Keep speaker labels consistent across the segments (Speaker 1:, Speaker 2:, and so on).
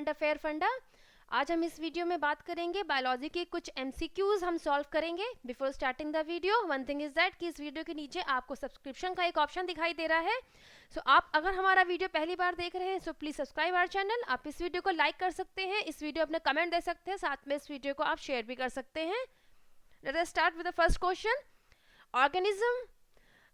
Speaker 1: Current affair फंडा। आज हम इस वीडियो में बात करेंगे बायोलॉजी के कुछ एमसीक्यूज हम सॉल्व करेंगे। Before starting the video one thing is that कि इस वीडियो के नीचे आपको सब्सक्रिप्शन का एक ऑप्शन दिखाई दे रहा है। सो आप अगर हमारा वीडियो पहली बार देख रहे हैं so please subscribe our channel. आप इस वीडियो को लाइक कर सकते हैं, इस वीडियो अपने कमेंट दे सकते हैं, साथ में इस वीडियो को आप शेयर भी कर सकते हैं। Let us start with the first question. Organism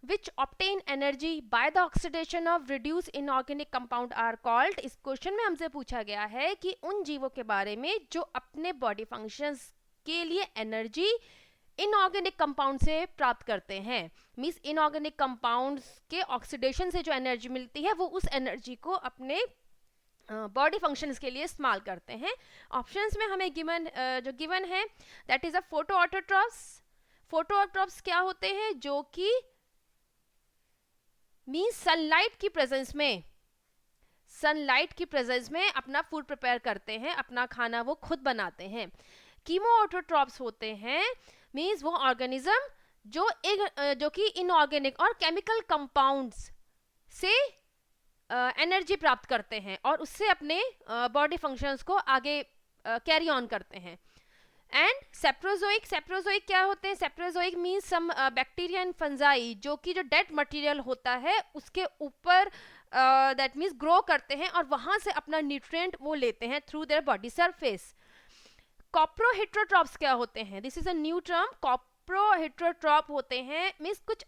Speaker 1: which obtain energy by the oxidation of reduced inorganic compound are called। इस क्वेश्चन में हमसे पूछा गया है कि उन जीवों के बारे में जो अपने बॉडी फंक्शंस के लिए एनर्जी इनऑर्गेनिक कंपाउंड से प्राप्त करते हैं। मींस इनऑर्गेनिक कंपाउंड्स के ऑक्सीडेशन से जो एनर्जी मिलती है वो उस एनर्जी को अपने बॉडी फंक्शंस के लिए इस्तेमाल करते हैं। ऑप्शंस में हमें गिवन है दैट इज अ फोटोऑटोट्रॉप्स। फोटोऑटोट्रॉप्स क्या होते हैं? जो कि मींस सनलाइट की प्रेजेंस में अपना फूड प्रिपेयर करते हैं, अपना खाना वो खुद बनाते हैं। कीमोऑटोट्रॉप्स होते हैं मींस वो ऑर्गेनिज्म जो कि इनऑर्गेनिक और केमिकल कंपाउंड्स से एनर्जी प्राप्त करते हैं और उससे अपने बॉडी फंक्शंस को आगे कैरी ऑन करते हैं। एंड सेप्रोजोइक क्या होते हैं? Saprozoic means some bacteria and fungi जो कि जो डेड मटेरियल होता है उसके ऊपर दैट मीन्स ग्रो करते हैं और वहां से अपना न्यूट्रिएंट वो लेते हैं through their body surface. Coproheterotrophs क्या होते हैं? This is a new term. Coproheterotroph होते हैं मीन्स कुछ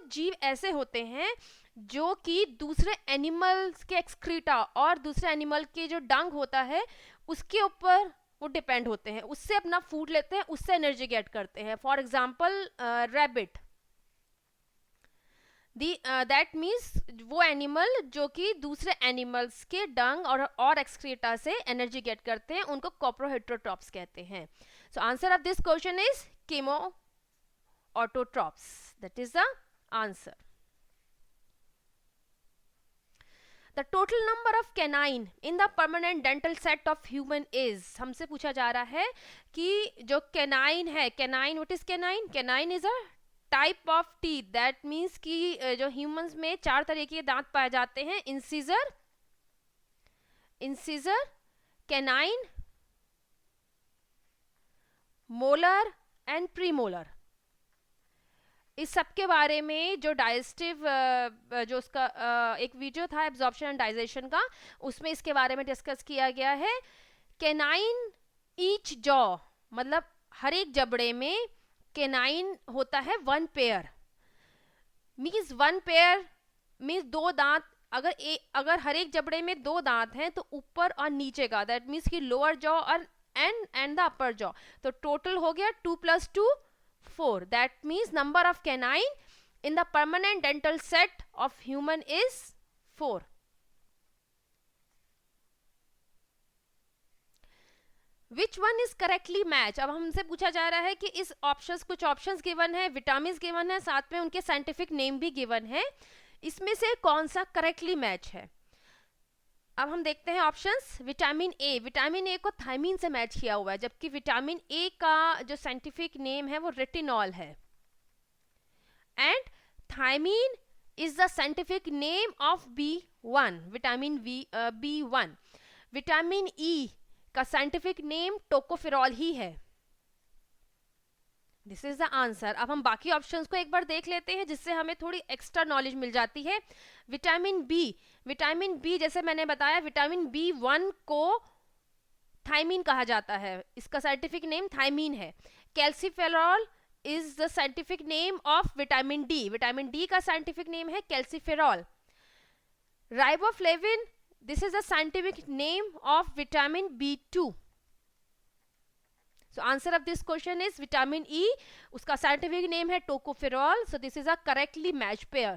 Speaker 1: जीव ऐसे होते हैं जो कि दूसरे एनिमल्स के एक्सक्रीटा और दूसरे एनिमल के जो डंग होता है उसके ऊपर वो डिपेंड होते हैं, उससे अपना फूड लेते हैं, उससे एनर्जी गेट करते हैं। For example rabbit, that means वो एनिमल जो कि दूसरे एनिमल्स के डंग और एक्सक्रीटा से एनर्जी गेट करते हैं, उनको कॉप्रोहेट्रोट्रॉप्स कहते हैं। So answer of this question is chemoautotrophs. That is the answer. The total number of canine in the permanent dental set of human is। हमसे पूछा जा रहा है कि जो कैनाइन है, canine what is canine? Canine is a type of teeth. That means कि जो ह्यूमंस में 4 तरह के दांत पाए जाते हैं। Incisor, canine, molar and premolar. इस सब के बारे में जो डाइजेस्टिव जो उसका एक वीडियो था एब्जॉर्प्शन एंड डाइजेशन का, उसमें इसके बारे में डिस्कस किया गया है। कैनाइन ईच जॉ मतलब हर एक जबड़े में कैनाइन होता है 1 पेयर। मीन्स 1 पेयर मीन्स 2 दांत। अगर हर एक जबड़े में 2 दांत हैं तो ऊपर और नीचे का, दैट मीन्स कि लोअर जॉ और एंड द अपर जॉ, तो टोटल हो गया 2 + 2 4। That means number of canine in the permanent dental set of human is 4. Which one is correctly match? अब हमसे पूछा जा रहा है कि इस कुछ ऑप्शंस गिवन है, विटामिन गिवन है, साथ में उनके साइंटिफिक नेम भी गिवन है। इसमें से कौन सा करेक्टली मैच है? अब हम देखते हैं ऑप्शंस। विटामिन ए को थायमीन से मैच किया हुआ है, जबकि विटामिन ए का जो साइंटिफिक नेम है वो रेटिनॉल है। And thiamine is the scientific name of B1, vitamin B1। Vitamin E का साइंटिफिक नेम टोकोफेरॉल ही है। This is the answer. अब हम बाकी ऑप्शंस को एक बार देख लेते हैं जिससे हमें थोड़ी एक्स्ट्रा नॉलेज मिल जाती है। विटामिन बी जैसे मैंने बताया, विटामिन B1 को थायमीन कहा जाता है, इसका साइंटिफिक नेम थायमीन है। Calciferol is the scientific name of vitamin D का साइंटिफिक नेम है calciferol. Riboflavin, this is the scientific name of vitamin B2। So answer of this question is vitamin E, उसका scientific name है tocopherol। So this is a correctly matched pair।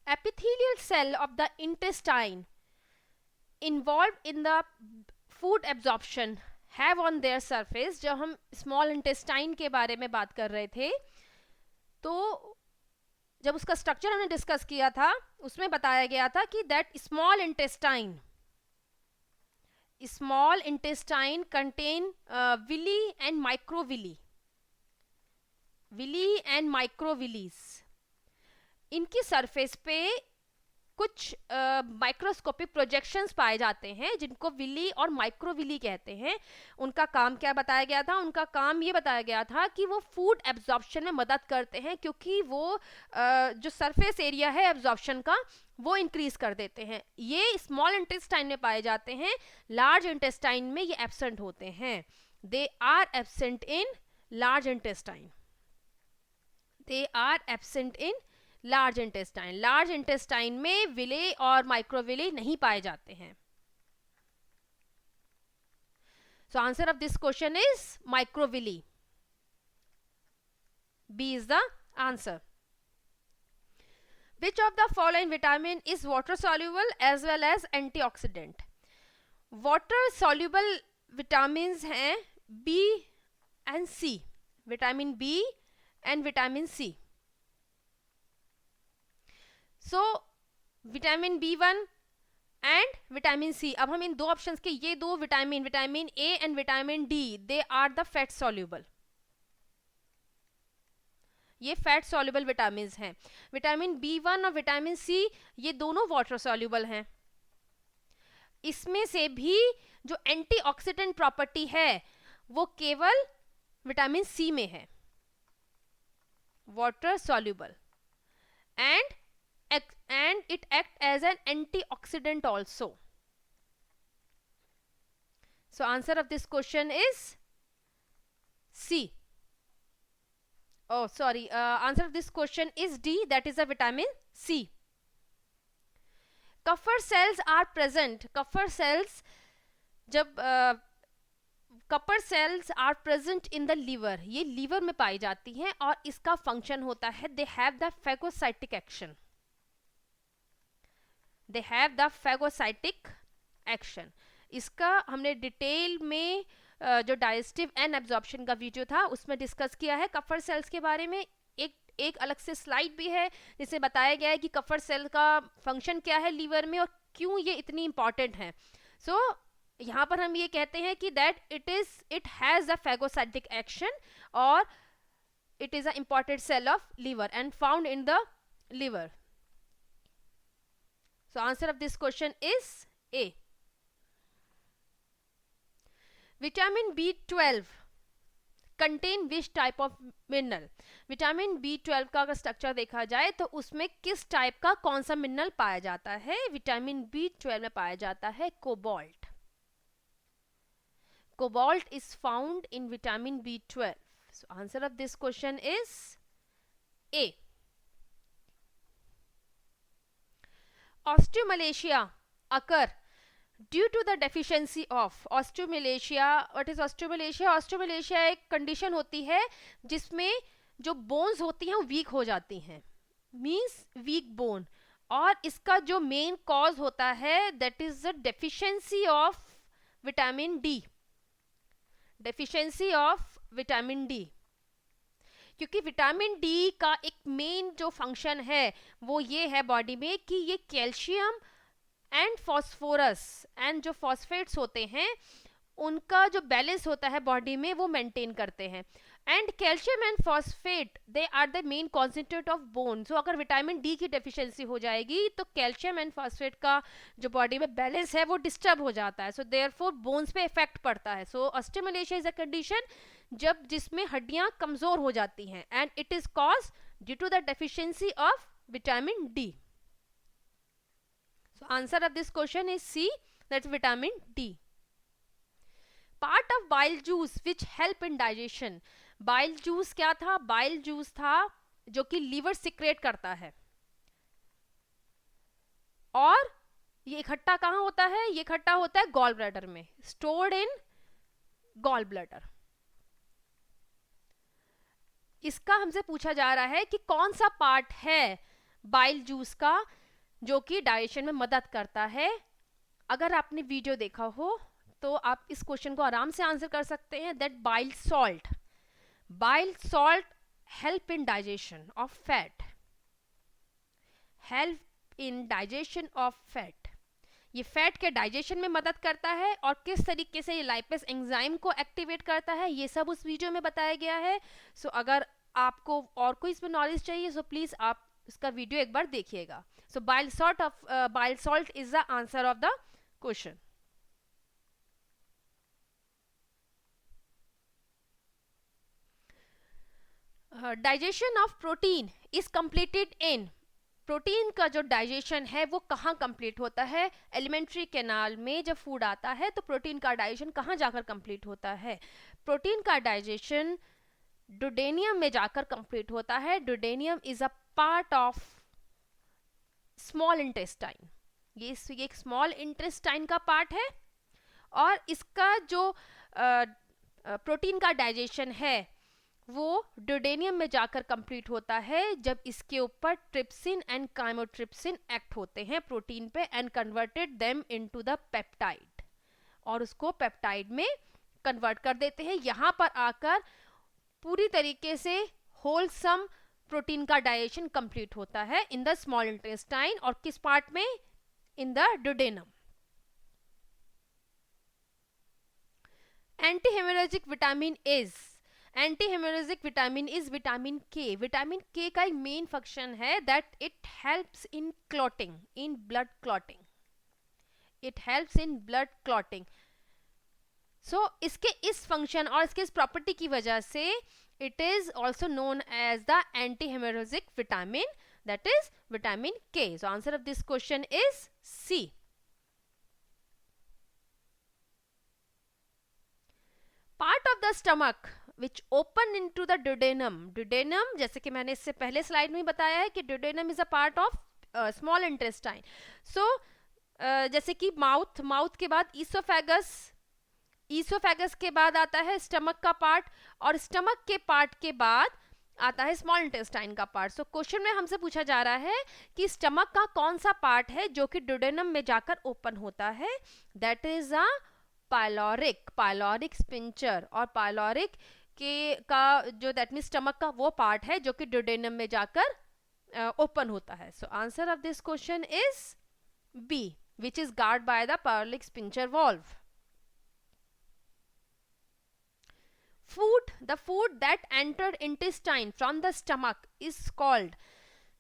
Speaker 1: Epithelial cell of the intestine involved in the food absorption have on their surface। जब हम small intestine के बारे में बात कर रहे थे तो जब उसका स्ट्रक्चर हमने डिस्कस किया था उसमें बताया गया था कि that small intestine contain villi and microvilli। इनकी सरफेस पे कुछ माइक्रोस्कोपिक प्रोजेक्शंस पाए जाते हैं जिनको विली और माइक्रोविली कहते हैं। उनका काम क्या बताया गया था? उनका काम ये बताया गया था कि वो फूड एब्जॉर्प्शन में मदद करते हैं, क्योंकि वो जो सरफेस एरिया है एब्जॉर्प्शन का वो इंक्रीज कर देते हैं। ये स्मॉल इंटेस्टाइन में पाए जाते हैं, लार्ज इंटेस्टाइन में ये एब्सेंट होते हैं। They are absent in large intestine, they are absent in large intestine. Large intestine में विले और माइक्रोविले नहीं पाए जाते हैं। So answer of this question is microvilli. B is the answer. Which of the following vitamin is water soluble as well as antioxidant? Water soluble vitamins हैं B and C, vitamin B and vitamin C. So vitamin B1 and vitamin C, अब हम इन दो options के ये दो vitamin, vitamin A and vitamin D, they are the fat soluble. ये fat soluble vitamin हैं। Vitamin B1 और vitamin C ये दोनों वाटर सॉल्युबल हैं। इसमें से भी जो एंटीऑक्सीडेंट प्रॉपर्टी है वो केवल विटामिन C में है, water soluble, and it act as an antioxidant also. So answer of this question is C. Oh, sorry. Answer of this question is D. That is a vitamin C. Kupffer cells are present. Kupffer cells, जब Kupffer cells are present in the liver. ये liver में पाई जाती हैं और इसका function होता है they have the phagocytic action. They have the phagocytic action. इसका हमने डिटेल में जो डाइजेस्टिव एंड एब्जॉर्प्शन का वीडियो था उसमें डिस्कस किया है कफर सेल्स के बारे में। एक अलग से स्लाइड भी है जिससे बताया गया है कि कफर सेल का फंक्शन क्या है लीवर में और क्यों ये इतनी इंपॉर्टेंट है। सो यहाँ पर हम ये कहते हैं कि that it has a phagocytic action और it is a important cell of liver and found in the liver. So answer of this question is A. Vitamin B12 contain which type of mineral? Vitamin B12 का अगर structure देखा जाए तो उसमें किस type का कौन सा मिनरल पाया जाता है? विटामिन B12 में पाया जाता है cobalt. Cobalt is found in vitamin B12. So answer of this question is A. Osteomalacia occur due to the deficiency of osteomalacia. What is osteomalacia? Osteomalacia एक कंडीशन होती है जिसमें जो बोन्स होती हैं वो वीक हो जाती हैं, मींस वीक बोन, और इसका जो मेन कॉज होता है that is the deficiency of vitamin D. Deficiency of vitamin D, क्योंकि विटामिन डी का एक मेन जो फंक्शन है वो ये है बॉडी में कि ये कैल्शियम एंड फॉस्फोरस एंड जो फॉस्फेट्स होते हैं उनका जो बैलेंस होता है बॉडी में वो मेंटेन करते हैं। And calcium and phosphate they are the main concentrate of bone. So अगर विटामिन डी की डेफिशिएंसी हो जाएगी तो कैल्शियम एंड फॉस्फेट का जो बॉडी में बैलेंस है वो डिस्टर्ब हो जाता है। सो देयरफॉर बोन्स पे इफेक्ट पड़ता है। So osteomalacia is a condition जब जिसमें हड्डियां कमजोर हो जाती हैं and it is cause due to the deficiency of vitamin D. So answer of this question is C, that's vitamin D. Part of bile juice which help in digestion. Bile juice क्या था? Bile juice था जो कि liver secrete करता है, और ये इकट्ठा कहाँ होता है? ये इकट्ठा होता है गॉल ब्लैडर में, स्टोर्ड इन गॉल ब्लैडर। इसका हमसे पूछा जा रहा है कि कौन सा पार्ट है बाइल जूस का जो कि डाइजेशन में मदद करता है। अगर आपने वीडियो देखा हो तो आप इस क्वेश्चन को आराम से आंसर कर सकते हैं that bile salt help in digestion of fat, help in digestion of fat. ये फैट के डाइजेशन में मदद करता है और किस तरीके से ये लाइपेज एंजाइम को एक्टिवेट करता है ये सब उस वीडियो में बताया गया है। सो अगर आपको और कोई इसमें नॉलेज चाहिए सो प्लीज आप उसका वीडियो एक बार देखिएगा. So bile salt is the answer of the question. Digestion of protein is completed in. Protein का जो डाइजेशन है वो कहाँ कंप्लीट होता है? एलिमेंट्री कैनाल में जब फूड आता है तो प्रोटीन का डाइजेशन कहाँ जाकर कंप्लीट होता है? प्रोटीन का डाइजेशन डुडेनियम में जाकर कंप्लीट होता है. Duodenum is a part of small intestine. ये एक स्मॉल इंटेस्टाइन का पार्ट है और इसका जो प्रोटीन का डाइजेशन है वो डुडेनियम में जाकर कंप्लीट होता है जब इसके ऊपर ट्रिप्सिन एंड काइमोट्रिप्सिन एक्ट होते हैं प्रोटीन पे and converted them into the peptide, और उसको पेप्टाइड में कन्वर्ट कर देते हैं. यहाँ पर आकर पूरी तरीके से होलसम प्रोटीन का डाइजेशन कंप्लीट होता है इन द स्मॉल इंटेस्टाइन. और किस पार्ट में? In the duodenum. Antihemorrhagic vitamin is. Antihemorrhagic vitamin is vitamin K. Vitamin K का एक मेन फंक्शन है that it helps in clotting, in blood clotting. It helps in blood clotting. So इसके इस function और इसके इस property की वजह से it is also known as the antihemorrhagic vitamin, that is vitamin K. So answer of this question is C. Part of the stomach which open into the duodenum. duodenum जैसे कि मैंने इससे पहले स्लाइड में बताया है कि duodenum is a part of small intestine. so जैसे कि माउथ के बाद ईसोफेगस के बाद आता है स्टमक का पार्ट, और स्टमक के पार्ट के बाद आता है स्मॉल इंटेस्टाइन का पार्ट. सो क्वेश्चन में हमसे पूछा जा रहा है कि स्टमक का कौन सा पार्ट है जो कि डुडेनम में जाकर ओपन होता है? That is a pyloric sphincter. और पाइलोरिक का जो दैट मीन स्टमक का वो पार्ट है जो कि डुडेनम में जाकर ओपन होता है. So answer of this question is B, which is guard by the pyloric sphincter valve. The food that entered intestine from the stomach is called.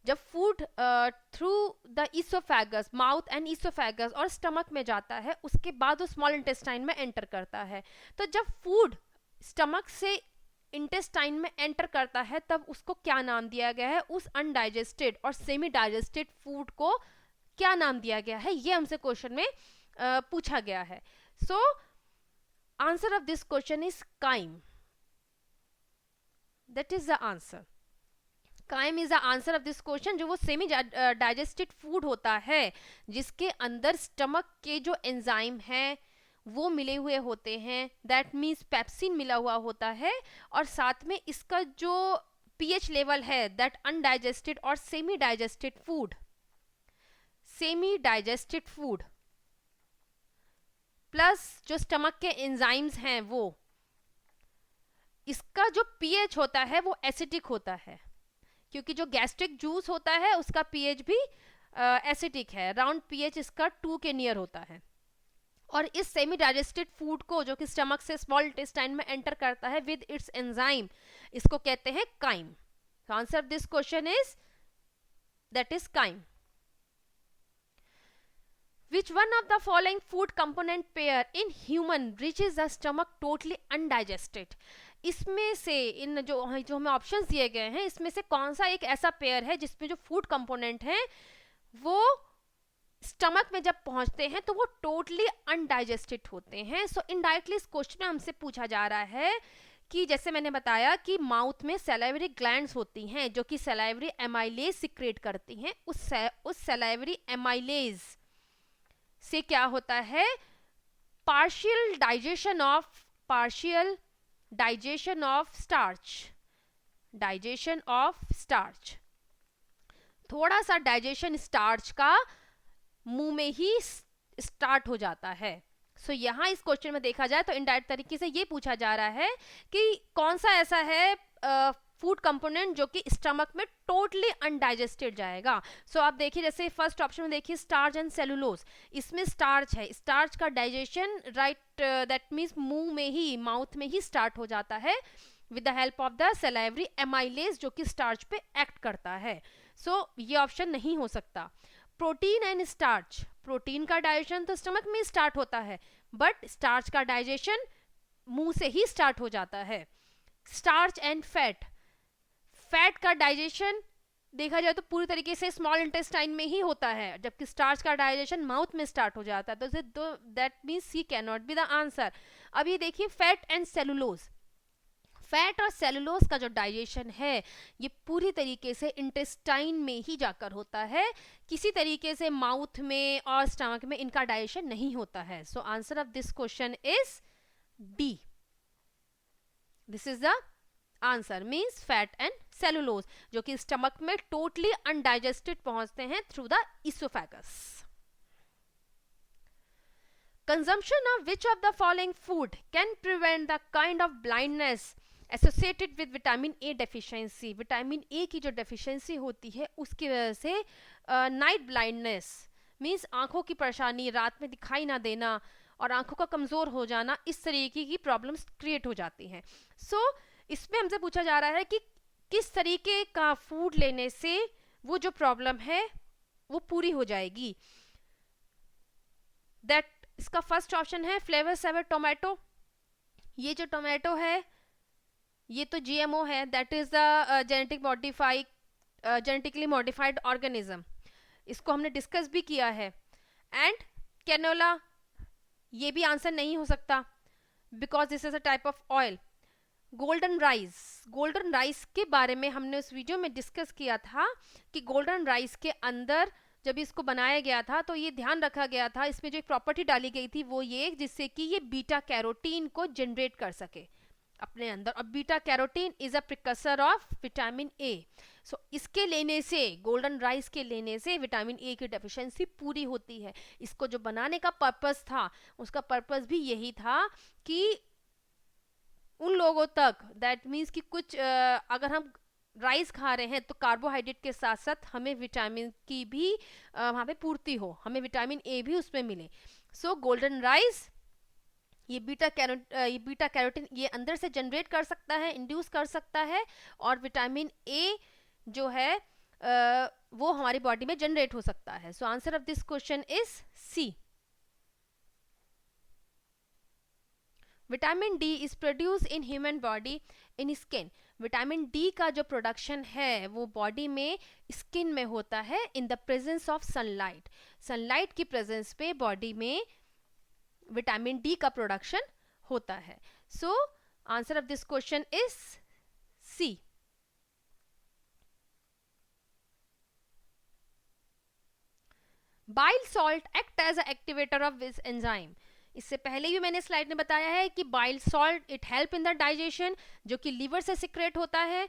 Speaker 1: जब food through the oesophagus, mouth and oesophagus और stomach में जाता है उसके बाद वो small intestine में enter करता है. तो जब फूड स्टमक से इंटेस्टाइन में एंटर करता है तब उसको क्या नाम दिया गया है? उस अनडाइजेस्टेड और सेमी डाइजेस्टेड फूड को क्या नाम दिया गया है? ये हमसे क्वेश्चन में पूछा गया है. So answer of this question is chyme. That is the answer. Chyme is the answer of this question. जो वो सेमी डाइजेस्टेड फूड होता है जिसके अंदर स्टमक के जो एंजाइम हैं वो मिले हुए होते हैं, दैट मीन्स पेप्सिन मिला हुआ होता है, और साथ में इसका जो पीएच लेवल है दैट अनडाइजेस्टेड और सेमी डाइजेस्टेड फूड प्लस जो स्टमक के एंजाइम्स हैं वो, इसका जो पीएच होता है वो एसिडिक होता है, क्योंकि जो गैस्ट्रिक जूस होता है उसका पीएच भी एसिडिक है. अराउंड पीएच इसका 2 के नियर होता है. और इस सेमी डाइजेस्टेड फूड को जो कि स्टमक से स्मॉल इंटेस्टाइन में एंटर करता है विद इट्स एंजाइम, इसको कहते हैं chyme. Answer of this question is that is chyme. Which one of the following food component pair in human reaches the stomach totally undigested? इसमें से इन जो हमें ऑप्शंस दिए गए हैं इसमें से कौन सा एक ऐसा पेयर है जिसमें जो फूड कंपोनेंट है वो स्टमक में जब पहुंचते हैं तो वो टोटली अनडाइजेस्टेड होते हैं. सो इनडायरेक्टली इस क्वेश्चन में हमसे पूछा जा रहा है कि जैसे मैंने बताया कि माउथ में सलाइवरी ग्लैंड्स होती हैं जो कि सलाइवरी एमाइलेज सिक्रेट करती हैं. उस सलाइवरी एमाइलेज से क्या होता है? Partial digestion of starch. थोड़ा सा डाइजेशन स्टार्च का मुंह में ही स्टार्ट हो जाता है. सो यहाँ इस क्वेश्चन में देखा जाए तो इनडायरेक्ट तरीके से ये पूछा जा रहा है कि कौन सा ऐसा है फूड कंपोनेंट जो कि स्टमक में टोटली अनडाइजेस्टेड जाएगा. सो आप देखिए जैसे फर्स्ट ऑप्शन में देखिए स्टार्च एंड सेलुलोज. इसमें स्टार्च है, स्टार्च का डाइजेशन दैट मीन्स मुंह में ही, माउथ में ही स्टार्ट हो जाता है with the help of the salivary amylase जो कि स्टार्च पे एक्ट करता है. सो ये ऑप्शन नहीं हो सकता. प्रोटीन एंड स्टार्च, प्रोटीन का डाइजेशन तो स्टमक में स्टार्ट होता है, बट स्टार्च का डाइजेशन मुंह से ही स्टार्ट हो जाता है. स्टार्च एंड फैट, फैट का डाइजेशन देखा जाए तो पूरी तरीके से स्मॉल इंटेस्टाइन में ही होता है, जबकि स्टार्च का डाइजेशन माउथ में स्टार्ट हो जाता है. तो that means C can not be the answer. अब ये देखिए फैट एंड सेलुलोज, फैट और सेलुलोज का जो डाइजेशन है ये पूरी तरीके से इंटेस्टाइन में ही जाकर होता है, किसी तरीके से माउथ में और स्टमक में इनका डाइजेशन नहीं होता है. So answer of this question is D. This is the answer, means fat and cellulose, जो कि स्टमक में टोटली अनडाइजेस्टेड पहुंचते हैं through the oesophagus. Consumption of which of the following food can prevent the kind of blindness associated with vitamin A deficiency? Vitamin A की जो deficiency होती है उसकी वजह से नाइट ब्लाइंडनेस मीन्स आंखों की परेशानी, रात में दिखाई ना देना और आंखों का कमजोर हो जाना, इस तरीके की प्रॉब्लम्स क्रिएट हो जाती हैं. सो इसमें हमसे पूछा जा रहा है कि किस तरीके का फूड लेने से वो जो प्रॉब्लम है वो पूरी हो जाएगी. दैट इसका फर्स्ट ऑप्शन है फ्लेवर सेवर टोमेटो. ये जो टोमेटो है ये तो जीएमओ है, that is the genetically modified organism. इसको हमने डिस्कस भी किया है. एंड कैनोला, ये भी आंसर नहीं हो सकता because this is a type of oil. Golden rice, golden rice के बारे में हमने उस वीडियो में डिस्कस किया था कि गोल्डन राइस के अंदर जब इसको बनाया गया था तो ये ध्यान रखा गया था, इसमें जो एक प्रॉपर्टी डाली गई थी वो ये जिससे कि ये बीटा कैरोटीन को जनरेट कर सके अपने अंदर, और beta carotene is a precursor of vitamin A. So इसके लेने से, गोल्डन राइस के लेने से विटामिन ए की डेफिशिएंसी पूरी होती है. इसको जो बनाने का पर्पस था उसका पर्पस भी यही था कि उन लोगों तक, दैट मीन्स कि कुछ अगर हम राइस खा रहे हैं तो कार्बोहाइड्रेट के साथ साथ हमें विटामिन की भी वहाँ पे पूर्ति हो, हमें विटामिन ए भी उसमें मिले. सो गोल्डन राइस ये बीटा कैरोटीन ये अंदर से जनरेट कर सकता है, इंड्यूस कर सकता है, और विटामिन ए जो है वो हमारी बॉडी में जनरेट हो सकता है. So answer of this question is C. Vitamin D is produce in human body in skin. Vitamin D का जो प्रोडक्शन है वो बॉडी में स्किन में होता है in the presence of sunlight. Sunlight की प्रेजेंस पे बॉडी में विटामिन डी का प्रोडक्शन होता है. So answer of this question is C. Bile salt act as a activator of this enzyme. इससे पहले भी मैंने स्लाइड में बताया है कि bile salt it help in the digestion, जो कि लीवर से सिक्रेट होता है,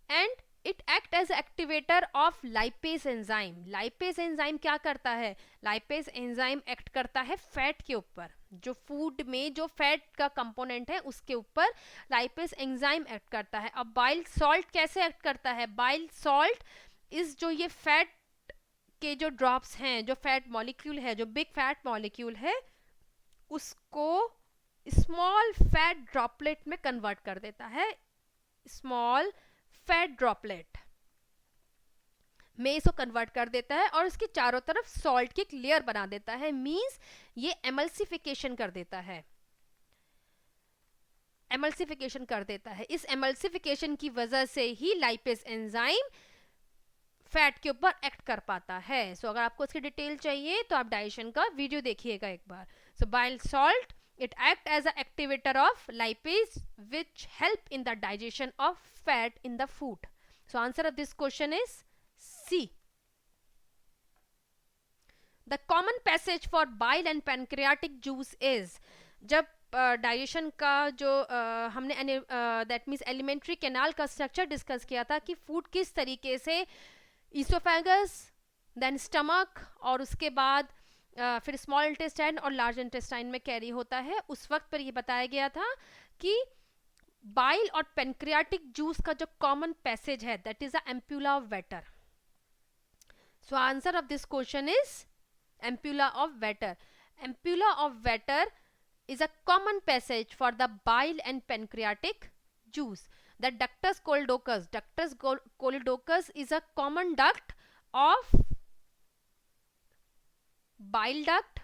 Speaker 1: and it act as activator of lipase enzyme. Lipase enzyme क्या करता है? लाइपेज एंजाइम एक्ट करता है फैट के ऊपर, जो फूड में जो फैट का कंपोनेंट है उसके ऊपर लाइपेज एंजाइम एक्ट करता है. अब बाइल सॉल्ट कैसे एक्ट करता है? बाइल सॉल्ट इज जो ये फैट के जो ड्रॉप्स हैं, जो फैट मॉलिक्यूल है, जो बिग फैट मॉलिक्यूल है, उसको स्मॉल फैट ड्रॉपलेट में कन्वर्ट कर देता है. स्मॉल फैट ड्रॉपलेट में इसको कन्वर्ट कर देता है और उसके चारों तरफ सॉल्ट की एक लेयर बना देता है. मींस ये एमल्सिफिकेशन कर देता है, एमल्सिफिकेशन कर देता है. इस एमल्सिफिकेशन की वजह से ही लाइपेज एंजाइम फैट के ऊपर एक्ट कर पाता है. सो अगर आपको इसकी डिटेल चाहिए तो आप डाइजेशन का वीडियो देखिएगा एक बार. So bile salt it act as an activator of lipase which help in the digestion of fat in the food. So answer of this question is C. The common passage for bile and pancreatic juice is, जब digestion का जो हमने that means alimentary canal का structure discuss किया था कि food किस तरीके से ईसोफेगस, देन स्टमक और उसके बाद फिर स्मॉल इंटेस्टाइन और लार्ज इंटेस्टाइन में कैरी होता है, उस वक्त पर यह बताया गया था कि बाइल और पेनक्रियाटिक जूस का जो कॉमन पैसेज है that is the ampulla of waiter. So answer of this question is ampulla of waiter. Ampulla of waiter is a common passage for the bile and pancreatic juice. The ductus choledochus is a common duct of bile duct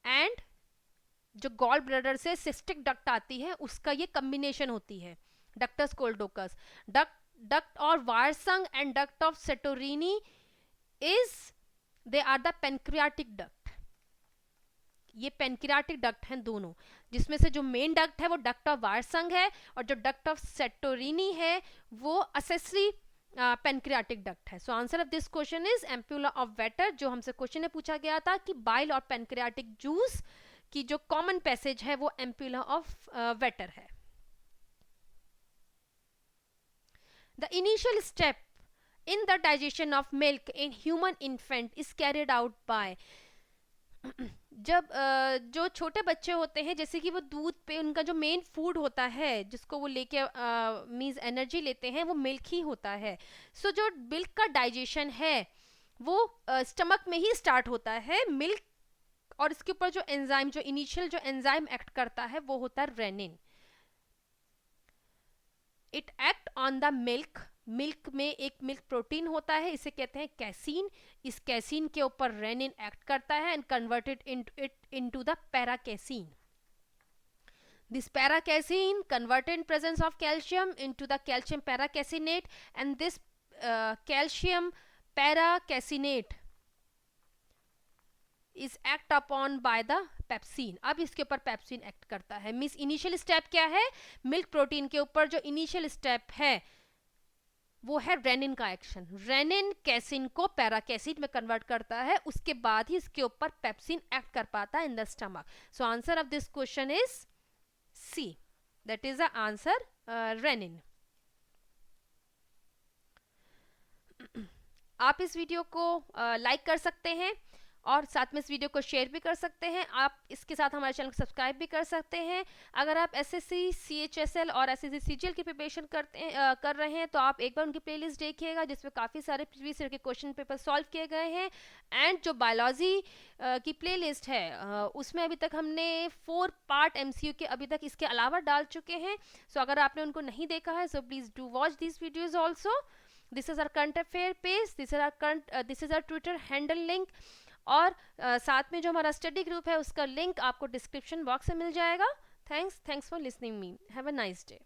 Speaker 1: and जो gall bladder से cystic duct आती है उसका ये combination होती है, ductus choledochus. Duct और Wirsung and duct of Santorini is they are the pancreatic duct. ये पेनक्रियाटिक डक्ट हैं दोनों, जिसमें से जो मेन डक्ट है वो डक्ट ऑफ वायरसंग है और जो डक्ट ऑफ सेटोरिनी है वो असेसरी पेनक्रियाटिक डक्ट है। So answer of this question is ampulla of waiter. जो हमसे क्वेश्चन में पूछा गया था कि बाइल और पेनक्रियाटिक जूस की जो कॉमन पैसेज है वो एम्प्यूला ऑफ वेटर है। The initial step in the digestion of milk in human infant is carried out by. जब जो छोटे बच्चे होते हैं, जैसे कि वो दूध पे उनका जो मेन फूड होता है जिसको वो लेके मीन्स एनर्जी लेते हैं वो मिल्क ही होता है। सो जो मिल्क का डाइजेशन है वो स्टमक में ही स्टार्ट होता है मिल्क, और इसके ऊपर जो एंजाइम, जो इनिशियल जो एंजाइम एक्ट करता है वो होता है rennin. It act on the milk. Milk में एक मिल्क प्रोटीन होता है, इसे कहते हैं कैसीन। इस कैसीन के ऊपर रेनिन एक्ट करता है and converted into the paracasein. This paracasein converted in presence of calcium into the calcium paracasinate, and this calcium paracasinate is act upon by the pepsin. अब इसके ऊपर पेप्सिन एक्ट करता है। Means initial step क्या है, milk protein के ऊपर जो इनिशियल स्टेप है वो है रेनिन का एक्शन। रेनिन कैसिन को पैराकैसिन में कन्वर्ट करता है, उसके बाद ही इसके ऊपर पेप्सिन एक्ट कर पाता है in the stomach. So answer of this question is C, that is the answer rennin. आप इस वीडियो को लाइक कर सकते हैं और साथ में इस वीडियो को शेयर भी कर सकते हैं। आप इसके साथ हमारे चैनल को सब्सक्राइब भी कर सकते हैं। अगर आप एसएससी, सीएचएसएल और एसएससी सीजीएल की प्रिपरेशन कर रहे हैं तो आप एक बार उनकी प्लेलिस्ट देखिएगा जिसमें काफ़ी सारे प्रीवियस ईयर के क्वेश्चन पेपर सॉल्व किए गए हैं। एंड जो बायोलॉजी की प्लेलिस्ट है उसमें अभी तक हमने 4 पार्ट एमसीक्यू के अभी तक इसके अलावा डाल चुके हैं। सो अगर आपने उनको नहीं देखा है so please do watch this videos also. This is our current affair page, this is our Twitter handle link, और साथ में जो हमारा स्टडी ग्रुप है उसका लिंक आपको डिस्क्रिप्शन बॉक्स में मिल जाएगा। Thanks for listening me. Have a nice day.